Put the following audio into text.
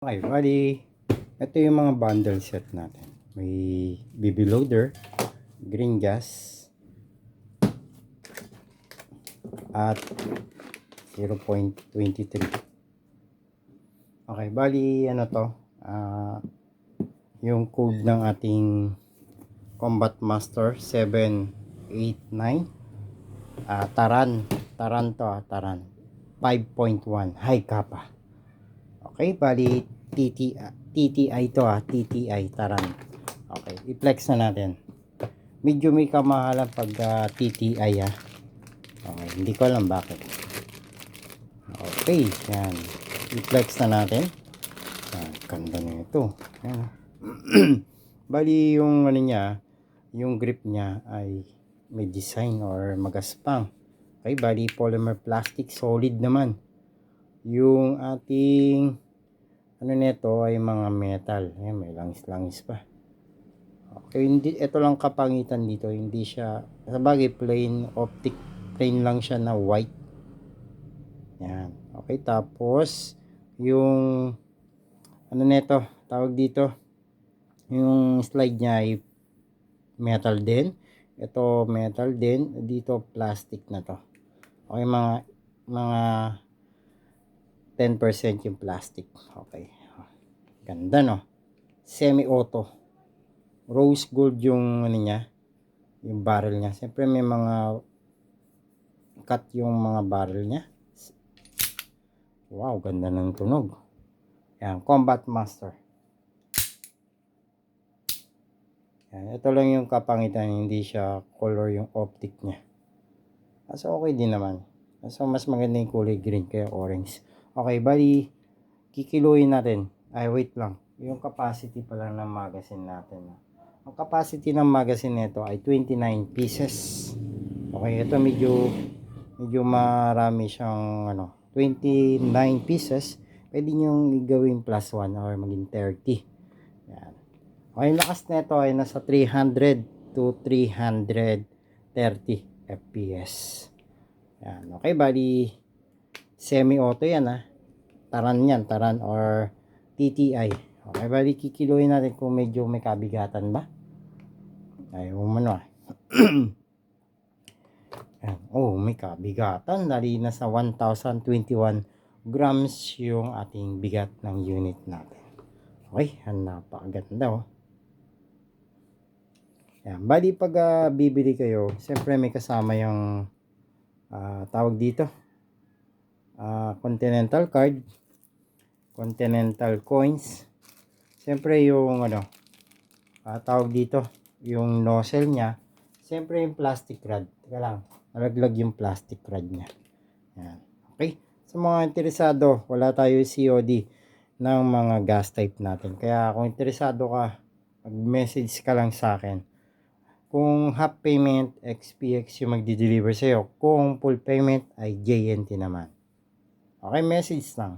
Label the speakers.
Speaker 1: Okay, bali, ito yung mga bundle set natin. May BB loader, green gas, at 0.23. Okay, bali, ano to? Yung code ng ating Combat Master 789. Taran to, Taran. 5.1, high kappa. Okay, bali TTI to TTI Taran. Okay, i-flex na natin. Medyo may kamahalan pag TTI Okay, hindi ko alam bakit. Okay, yan. I-flex na natin. Ganda na ito. Yan. Bali yung ano niya, yung grip niya ay may design or magaspang. Okay, bali polymer plastic solid naman. Yung ating ano nito ay mga metal. Ayan, may langis-langis pa. Okay, hindi, ito lang kapangitan dito. Hindi siya, sabagay plain optic, plain lang siya na white. Yan. Okay, tapos yung ano nito, tawag dito, yung slide niya ay metal din. Ito metal din, dito plastic na to. Okay, mga 10% yung plastic. Okay. Ganda no. Semi-auto. Rose gold yung ano niya, yung barrel niya. Siyempre may mga cut yung mga barrel niya. Wow, ganda ng tunog. Yan, Combat Master. Yan, ito lang yung kapangitan, hindi siya color yung optic niya. So okay din naman. So mas maganda yung kulay green kaya orange. Okay, bali kikiluin natin. Ay, wait lang. Yung capacity pa lang ng magazine natin. Ang capacity ng magazine nito ay 29 pieces. Okay, ito medyo marami siyang 29 pieces. Pwede nyo gawin plus 1 or maging 30. Yan. Okay, yung lakas nito ay nasa 300 to 330 FPS. Yan. Okay, bali semi-auto yan Taran or TTI. Okay, bali kikiluin natin kung medyo may kabigatan ba. Ay, umano Oh, may kabigatan. Dali na sa 1,021 grams yung ating bigat ng unit natin. Okay, napakaganda Yan, bali pag bibili kayo, siyempre may kasama yung tawag dito, Continental card, Continental coins. Siyempre yung tawag dito, yung nozzle niya. Siyempre yung plastic rod. Teka lang, nalaglag yung plastic rod niya. Yan. Okay. Sa mga interesado, wala tayo COD ng mga gas type natin. Kaya kung interesado ka, mag-message ka lang sa akin. Kung half payment, XPX yung magdi-deliver sa'yo. Kung full payment, ay JNT naman. Okay, message lang.